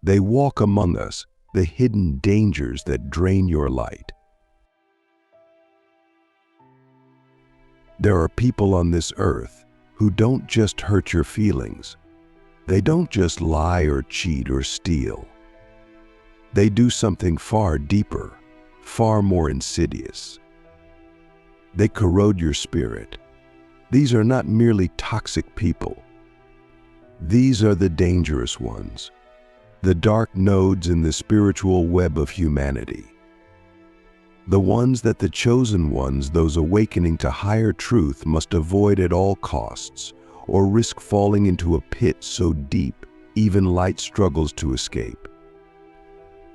They walk among us, the hidden dangers that drain your light. There are people on this earth who don't just hurt your feelings. They don't just lie or cheat or steal. They do something far deeper, far more insidious. They corrode your spirit. These are not merely toxic people. These are the dangerous ones, the dark nodes in the spiritual web of humanity. The ones that the chosen ones, those awakening to higher truth, must avoid at all costs, or risk falling into a pit so deep even light struggles to escape.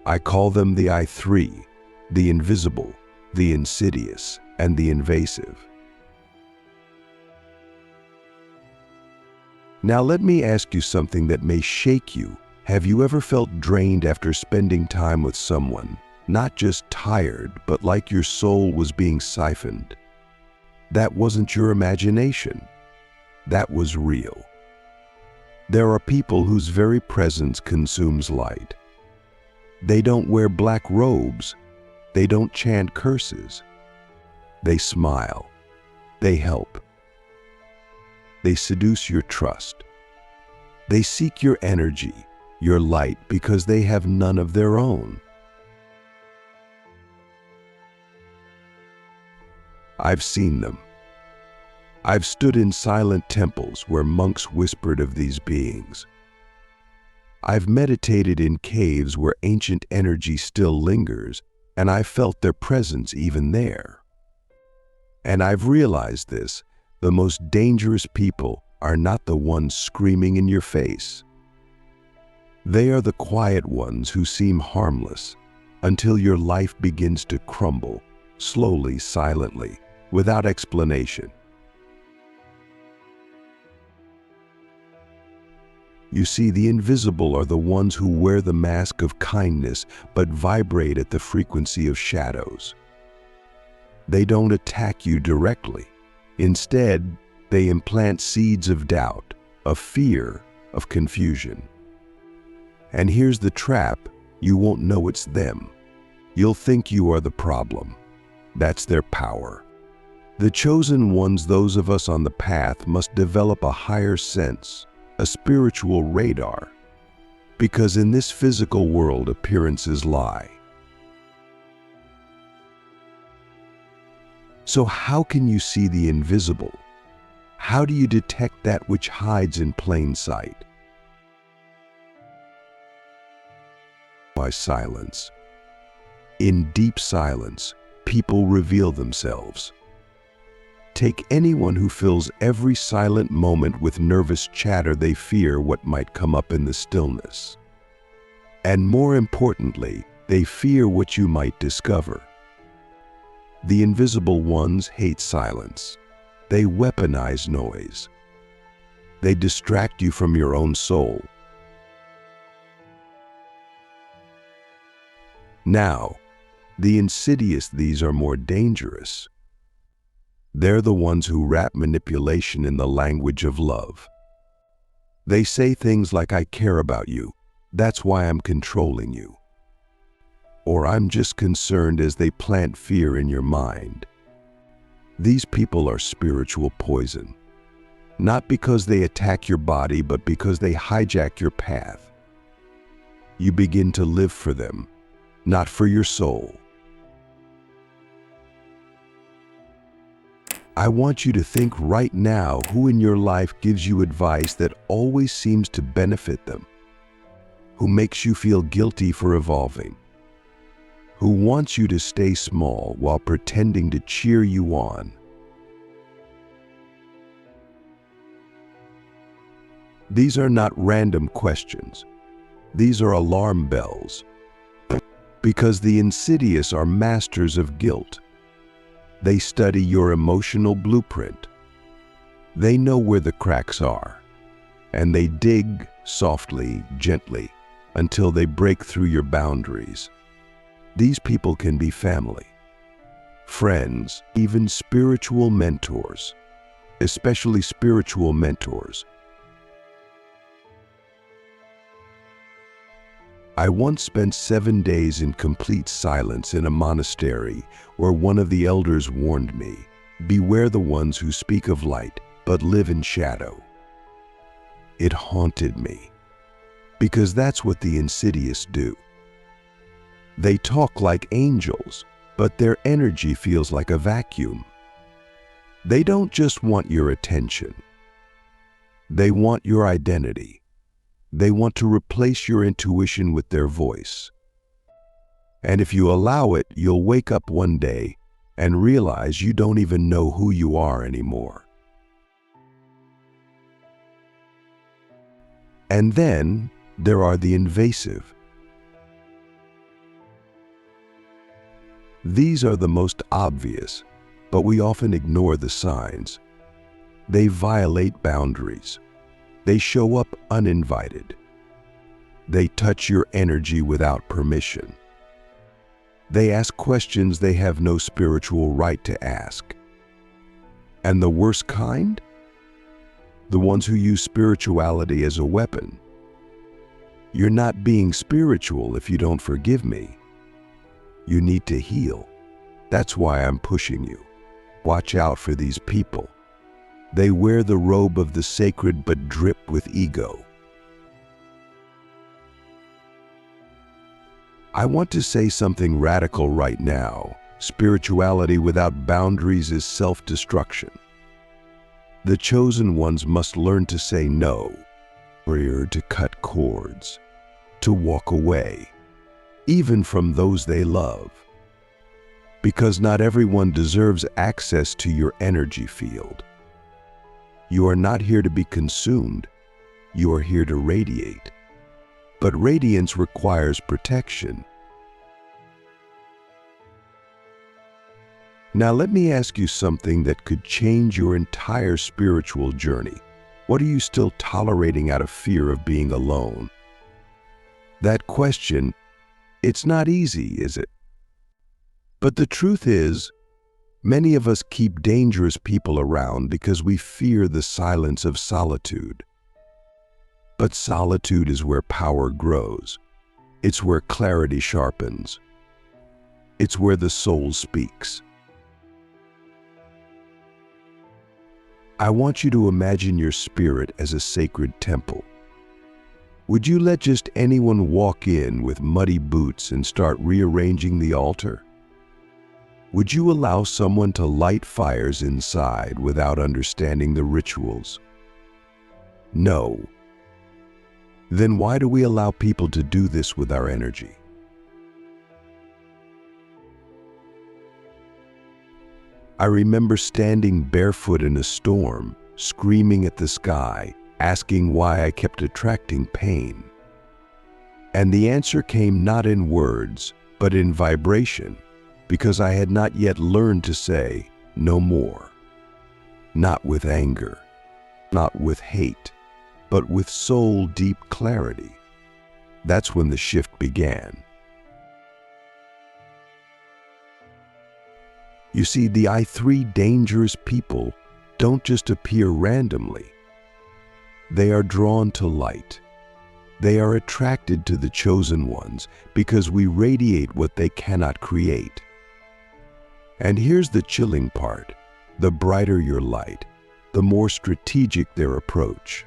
I call them the I3, the invisible, the insidious, and the invasive. Now let me ask you something that may shake you. Have you ever felt drained after spending time with someone? Not just tired, but like your soul was being siphoned. That wasn't your imagination. That was real. There are people whose very presence consumes light. They don't wear black robes. They don't chant curses. They smile. They help. They seduce your trust. They seek your energy, your light, because they have none of their own. I've seen them. I've stood in silent temples where monks whispered of these beings. I've meditated in caves where ancient energy still lingers, and I've felt their presence even there. And I've realized this: the most dangerous people are not the ones screaming in your face. They are the quiet ones who seem harmless until your life begins to crumble, slowly, silently, without explanation. You see, the invisible are the ones who wear the mask of kindness but vibrate at the frequency of shadows. They don't attack you directly. Instead, they implant seeds of doubt, of fear, of confusion. And here's the trap: you won't know it's them. You'll think you are the problem. That's their power. The chosen ones, those of us on the path, must develop a higher sense, a spiritual radar, because in this physical world appearances lie. So how can you see the invisible? How do you detect that which hides in plain sight? By silence. In deep silence, people reveal themselves. Take anyone who fills every silent moment with nervous chatter. They fear what might come up in the stillness. And more importantly, they fear what you might discover. The invisible ones hate silence. They weaponize noise. They distract you from your own soul. Now, the insidious, these are more dangerous. They're the ones who wrap manipulation in the language of love. They say things like, "I care about you. That's why I'm controlling you." Or, "I'm just concerned," as they plant fear in your mind. These people are spiritual poison, not because they attack your body, but because they hijack your path. You begin to live for them, not for your soul. I want you to think right now who in your life gives you advice that always seems to benefit them, who makes you feel guilty for evolving, who wants you to stay small while pretending to cheer you on. These are not random questions. These are alarm bells. Because the insidious are masters of guilt. They study your emotional blueprint. They know where the cracks are, and they dig softly, gently, until they break through your boundaries. These people can be family, friends, even spiritual mentors, especially spiritual mentors. I once spent 7 days in complete silence in a monastery where one of the elders warned me, "Beware the ones who speak of light but live in shadow." It haunted me, because that's what the insidious do. They talk like angels, but their energy feels like a vacuum. They don't just want your attention. They want your identity. They want to replace your intuition with their voice. And if you allow it, you'll wake up one day and realize you don't even know who you are anymore. And then there are the invasive. These are the most obvious, but we often ignore the signs. They violate boundaries. They show up uninvited. They touch your energy without permission. They ask questions they have no spiritual right to ask. And the worst kind? The ones who use spirituality as a weapon. You're not being spiritual if you don't forgive me. You need to heal. That's why I'm pushing you. Watch out for these people. They wear the robe of the sacred but drip with ego. I want to say something radical right now. Spirituality without boundaries is self-destruction. The chosen ones must learn to say no, or to cut cords, to walk away, even from those they love. Because not everyone deserves access to your energy field. You are not here to be consumed. You are here to radiate. But radiance requires protection. Now let me ask you something that could change your entire spiritual journey. What are you still tolerating out of fear of being alone? That question, it's not easy, is it? But the truth is, many of us keep dangerous people around because we fear the silence of solitude. But solitude is where power grows. It's where clarity sharpens. It's where the soul speaks. I want you to imagine your spirit as a sacred temple. Would you let just anyone walk in with muddy boots and start rearranging the altar? Would you allow someone to light fires inside without understanding the rituals? No. Then why do we allow people to do this with our energy? I remember standing barefoot in a storm, screaming at the sky, asking why I kept attracting pain. And the answer came not in words, but in vibration, because I had not yet learned to say, no more. Not with anger, not with hate, but with soul-deep clarity. That's when the shift began. You see, the I3 dangerous people don't just appear randomly. They are drawn to light. They are attracted to the chosen ones because we radiate what they cannot create. And here's the chilling part. The brighter your light, the more strategic their approach.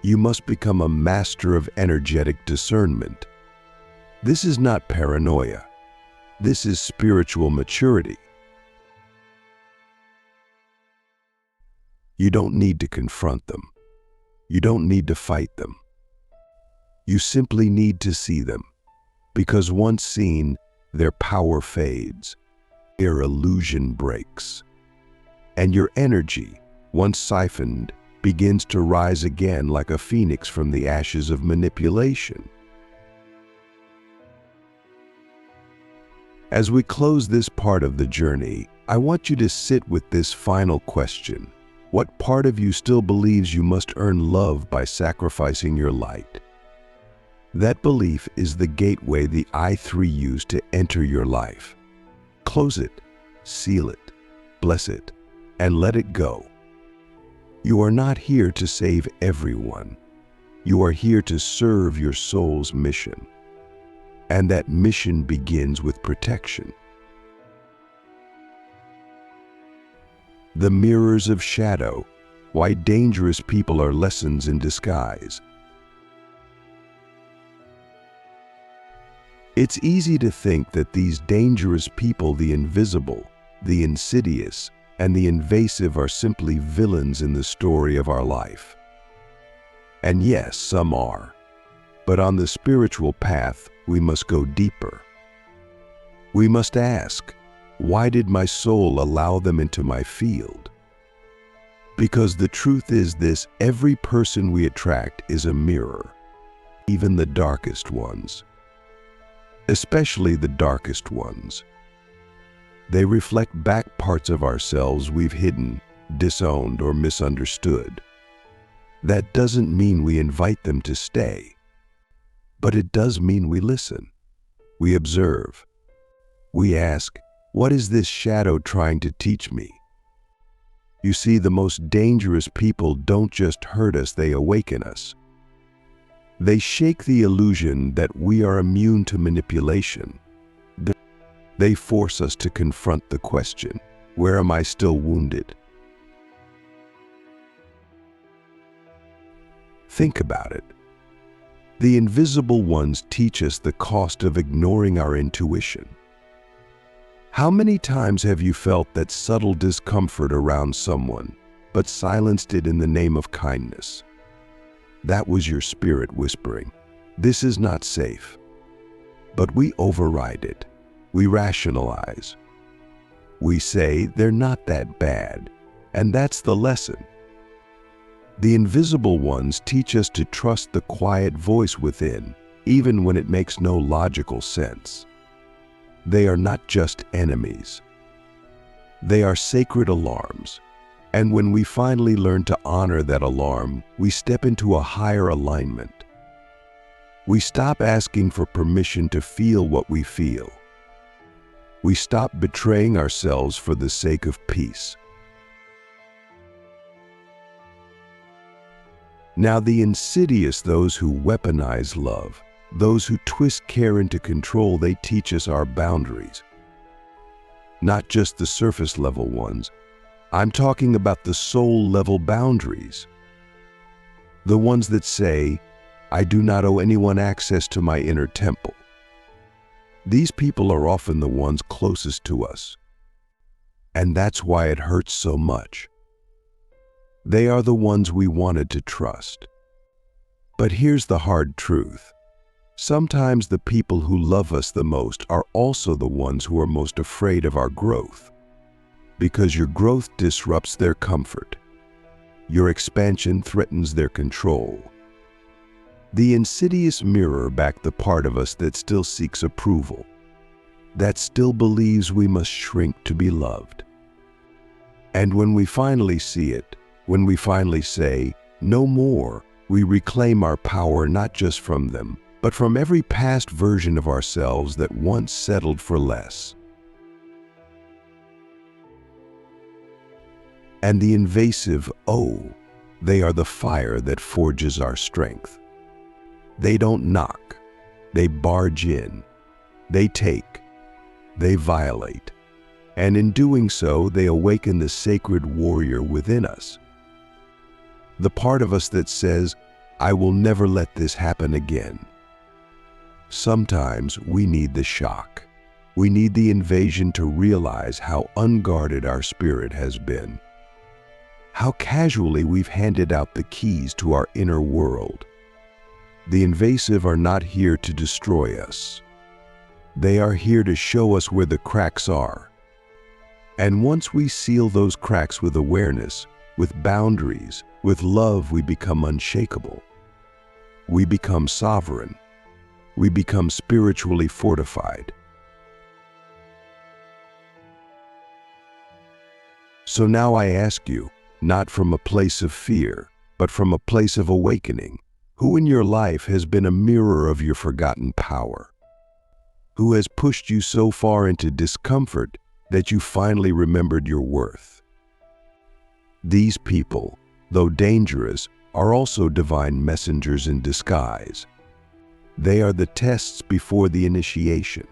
You must become a master of energetic discernment. This is not paranoia. This is spiritual maturity. You don't need to confront them. You don't need to fight them. You simply need to see them, because once seen, their power fades, their illusion breaks, and your energy, once siphoned, begins to rise again like a phoenix from the ashes of manipulation. As we close this part of the journey, I want you to sit with this final question. What part of you still believes you must earn love by sacrificing your light? That belief is the gateway the I3 use to enter your life. Close it, seal it, bless it, and let it go. You are not here to save everyone. You are here to serve your soul's mission. And that mission begins with protection. The mirrors of shadow, why dangerous people are lessons in disguise. It's easy to think that these dangerous people, the invisible, the insidious, and the invasive, are simply villains in the story of our life. And yes, some are. But on the spiritual path, we must go deeper. We must ask, why did my soul allow them into my field? Because the truth is this: every person we attract is a mirror, even the darkest ones. Especially the darkest ones. They reflect back parts of ourselves we've hidden, disowned, or misunderstood. That doesn't mean we invite them to stay, but it does mean we listen. We observe. We ask, what is this shadow trying to teach me? You see, the most dangerous people don't just hurt us, they awaken us. They shake the illusion that we are immune to manipulation. They force us to confront the question, where am I still wounded? Think about it. The invisible ones teach us the cost of ignoring our intuition. How many times have you felt that subtle discomfort around someone, but silenced it in the name of kindness? That was your spirit whispering, this is not safe. But we override it. We rationalize. We say they're not that bad, and that's the lesson. The invisible ones teach us to trust the quiet voice within, even when it makes no logical sense. They are not just enemies. They are sacred alarms. And when we finally learn to honor that alarm, we step into a higher alignment. We stop asking for permission to feel what we feel. We stop betraying ourselves for the sake of peace. Now, the insidious, those who weaponize love, those who twist care into control, they teach us our boundaries. Not just the surface level ones. I'm talking about the soul level boundaries. The ones that say, I do not owe anyone access to my inner temple. These people are often the ones closest to us. And that's why it hurts so much. They are the ones we wanted to trust. But here's the hard truth. Sometimes the people who love us the most are also the ones who are most afraid of our growth. Because your growth disrupts their comfort. Your expansion threatens their control. The insidious mirror back the part of us that still seeks approval, that still believes we must shrink to be loved. And when we finally see it, when we finally say, no more, we reclaim our power not just from them, but from every past version of ourselves that once settled for less. And the invasive, oh, they are the fire that forges our strength. They don't knock, they barge in, they take, they violate, and in doing so, they awaken the sacred warrior within us. The part of us that says, I will never let this happen again. Sometimes we need the shock. We need the invasion to realize how unguarded our spirit has been. How casually we've handed out the keys to our inner world. The invasive are not here to destroy us. They are here to show us where the cracks are. And once we seal those cracks with awareness, with boundaries, with love, we become unshakable. We become sovereign. We become spiritually fortified. So now I ask you, not from a place of fear, but from a place of awakening, who in your life has been a mirror of your forgotten power? Who has pushed you so far into discomfort that you finally remembered your worth? These people, though dangerous, are also divine messengers in disguise. They are the tests before the initiation,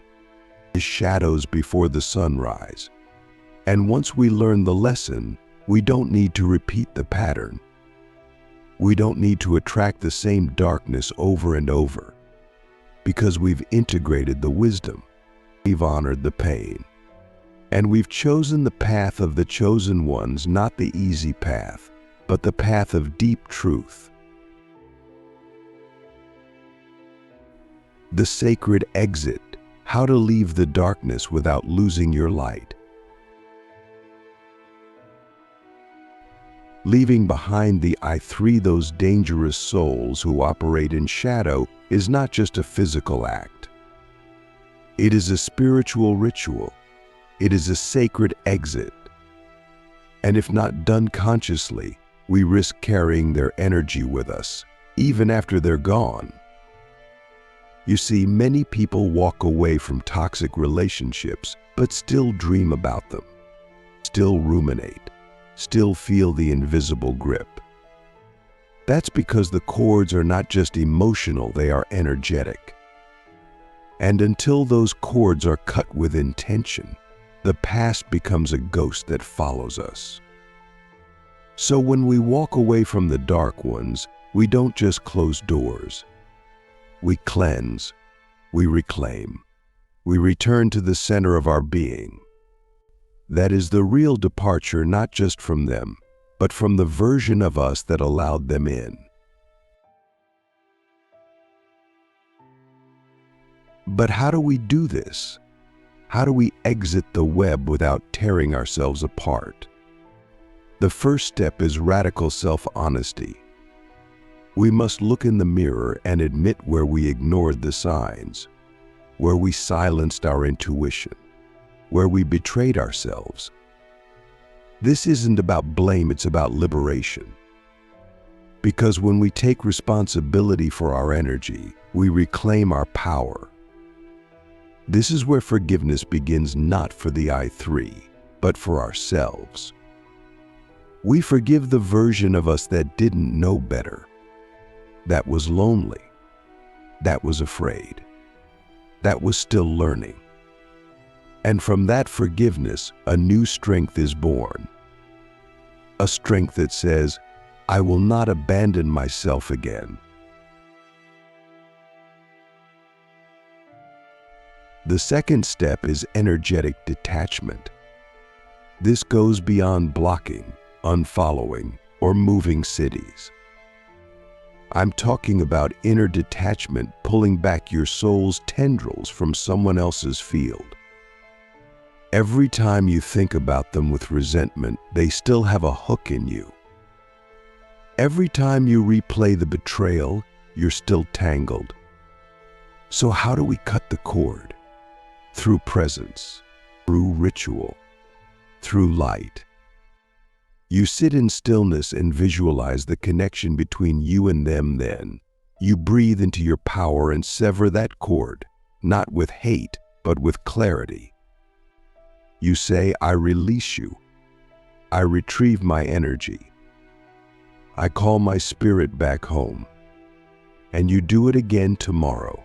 the shadows before the sunrise. And once we learn the lesson, we don't need to repeat the pattern. We don't need to attract the same darkness over and over, because we've integrated the wisdom, we've honored the pain, and we've chosen the path of the chosen ones, not the easy path, but the path of deep truth. The sacred exit, how to leave the darkness without losing your light. Leaving behind the I3, those dangerous souls who operate in shadow, is not just a physical act. It is a spiritual ritual. It is a sacred exit. And if not done consciously, we risk carrying their energy with us, even after they're gone. You see, many people walk away from toxic relationships, but still dream about them, still ruminate, still feel the invisible grip. That's because the cords are not just emotional, they are energetic. And until those cords are cut with intention, the past becomes a ghost that follows us. So when we walk away from the dark ones, we don't just close doors. We cleanse, we reclaim, we return to the center of our being. That is the real departure, not just from them, but from the version of us that allowed them in. But how do we do this? How do we exit the web without tearing ourselves apart? The first step is radical self-honesty. We must look in the mirror and admit where we ignored the signs, where we silenced our intuition, where we betrayed ourselves. This isn't about blame, it's about liberation. Because when we take responsibility for our energy, we reclaim our power. This is where forgiveness begins, not for the I3, but for ourselves. We forgive the version of us that didn't know better, that was lonely, that was afraid, that was still learning. And from that forgiveness, a new strength is born. A strength that says, I will not abandon myself again. The second step is energetic detachment. This goes beyond blocking, unfollowing, or moving cities. I'm talking about inner detachment, pulling back your soul's tendrils from someone else's field. Every time you think about them with resentment, they still have a hook in you. Every time you replay the betrayal, you're still tangled. So how do we cut the cord? Through presence, through ritual, through light. You sit in stillness and visualize the connection between you and them. Then you breathe into your power and sever that cord, not with hate, but with clarity. You say, I release you. I retrieve my energy. I call my spirit back home. And you do it again tomorrow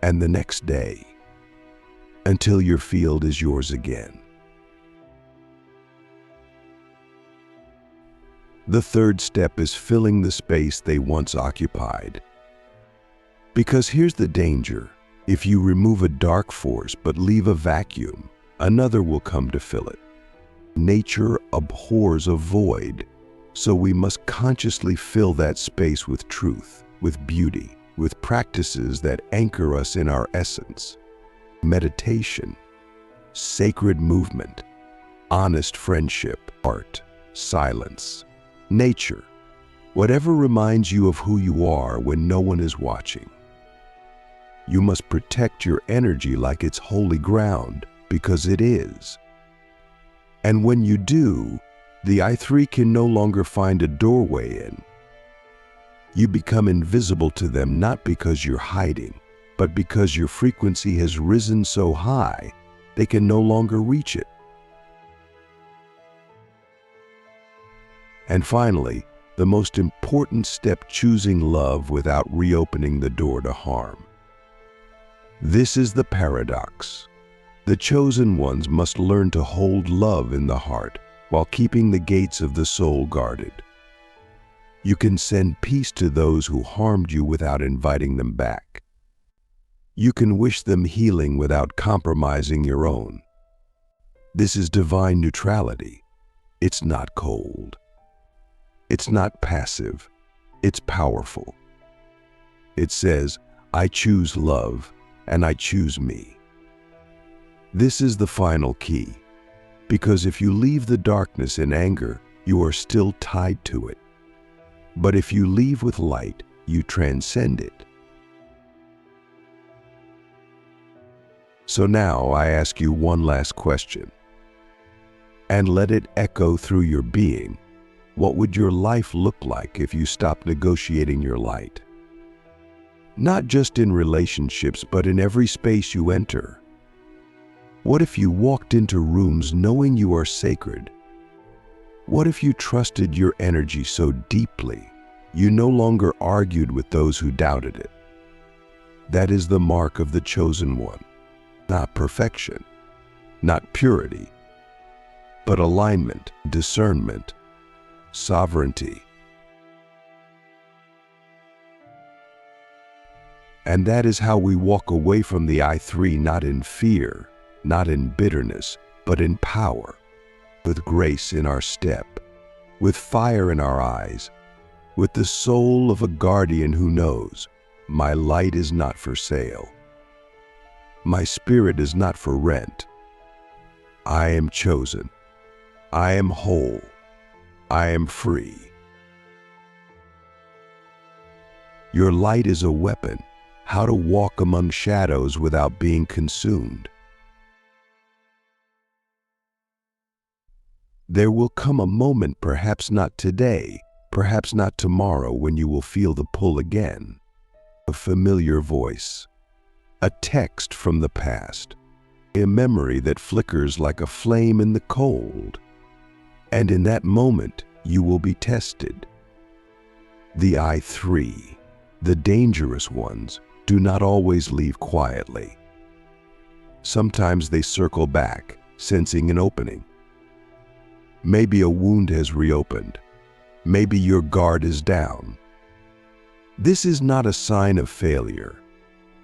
and the next day until your field is yours again. The third step is filling the space they once occupied. Because here's the danger. If you remove a dark force but leave a vacuum, another will come to fill it. Nature abhors a void, so we must consciously fill that space with truth, with beauty, with practices that anchor us in our essence. Meditation, sacred movement, honest friendship, art, silence, nature, whatever reminds you of who you are when no one is watching. You must protect your energy like it's holy ground, because it is. And when you do, the I3 can no longer find a doorway in. You become invisible to them, not because you're hiding, but because your frequency has risen so high, they can no longer reach it. And finally, the most important step, choosing love without reopening the door to harm. This is the paradox. The chosen ones must learn to hold love in the heart while keeping the gates of the soul guarded. You can send peace to those who harmed you without inviting them back. You can wish them healing without compromising your own. This is divine neutrality. It's not cold. It's not passive. It's powerful. It says, I choose love and I choose me. This is the final key, because if you leave the darkness in anger, you are still tied to it. But if you leave with light, you transcend it. So now I ask you one last question, and let it echo through your being. What would your life look like if you stopped negotiating your light? Not just in relationships, but in every space you enter. What if you walked into rooms knowing you are sacred? What if you trusted your energy so deeply you no longer argued with those who doubted it? That is the mark of the chosen one. Not perfection, not purity, but alignment, discernment, sovereignty. And that is how we walk away from the I3, not in fear, not in bitterness, but in power, with grace in our step, with fire in our eyes, with the soul of a guardian who knows, my light is not for sale. My spirit is not for rent. I am chosen. I am whole. I am free. Your light is a weapon, how to walk among shadows without being consumed. There will come a moment, perhaps not today, perhaps not tomorrow, when you will feel the pull again. A familiar voice, a text from the past, a memory that flickers like a flame in the cold. And in that moment, you will be tested. The I3, the dangerous ones, do not always leave quietly. Sometimes they circle back, sensing an opening. Maybe a wound has reopened. Maybe your guard is down. This is not a sign of failure.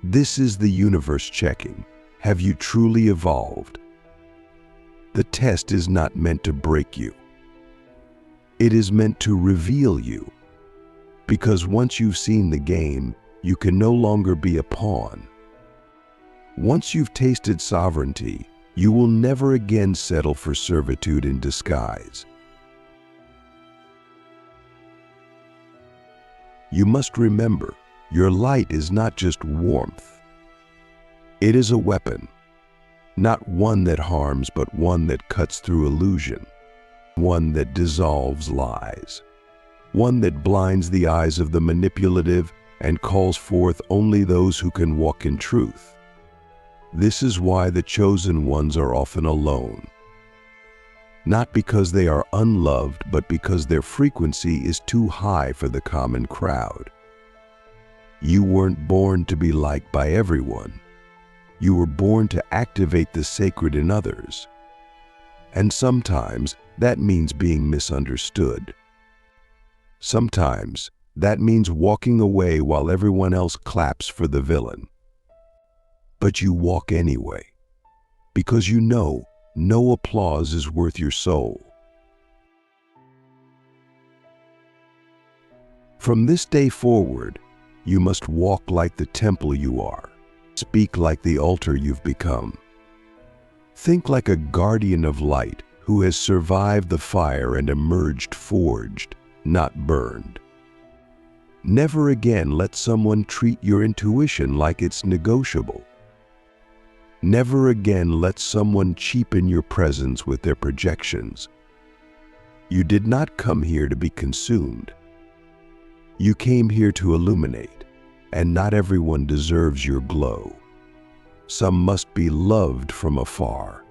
This is the universe checking. Have you truly evolved? The test is not meant to break you. It is meant to reveal you. Because once you've seen the game, you can no longer be a pawn. Once you've tasted sovereignty, you will never again settle for servitude in disguise. You must remember, your light is not just warmth. It is a weapon, not one that harms, but one that cuts through illusion, one that dissolves lies, one that blinds the eyes of the manipulative and calls forth only those who can walk in truth. This is why the chosen ones are often alone. Not because they are unloved, but because their frequency is too high for the common crowd. You weren't born to be liked by everyone. You were born to activate the sacred in others. And sometimes that means being misunderstood. Sometimes that means walking away while everyone else claps for the villain. But you walk anyway, because you know no applause is worth your soul. From this day forward, you must walk like the temple you are, speak like the altar you've become. Think like a guardian of light who has survived the fire and emerged forged, not burned. Never again let someone treat your intuition like it's negotiable. Never again let someone cheapen your presence with their projections. You did not come here to be consumed. You came here to illuminate, and not everyone deserves your glow. Some must be loved from afar.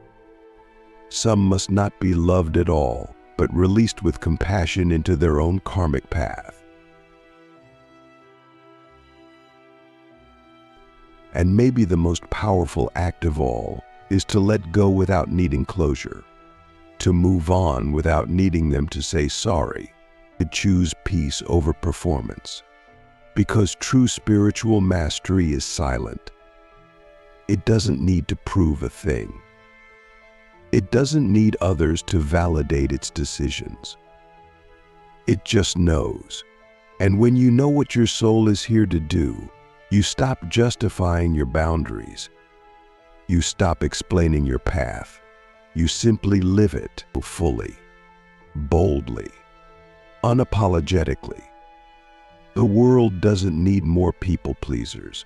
Some must not be loved at all, but released with compassion into their own karmic path. And maybe the most powerful act of all is to let go without needing closure, to move on without needing them to say sorry, to choose peace over performance. Because true spiritual mastery is silent. It doesn't need to prove a thing. It doesn't need others to validate its decisions. It just knows. And when you know what your soul is here to do, you stop justifying your boundaries. You stop explaining your path. You simply live it fully, boldly, unapologetically. The world doesn't need more people pleasers.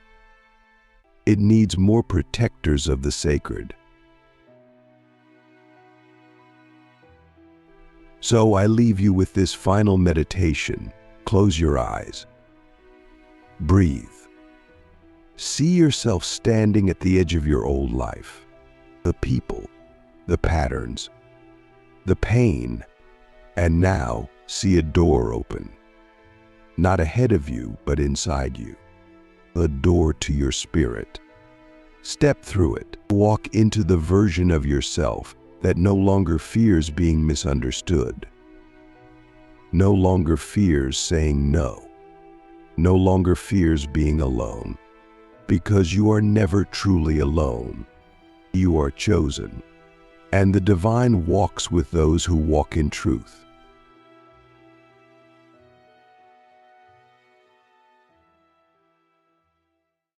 It needs more protectors of the sacred. So I leave you with this final meditation. Close your eyes. Breathe. See yourself standing at the edge of your old life. The people, the patterns, the pain, and now see a door open. Not ahead of you, but inside you. A door to your spirit. Step through it. Walk into the version of yourself that no longer fears being misunderstood. No longer fears saying no. No longer fears being alone. Because you are never truly alone. You are chosen. And the divine walks with those who walk in truth.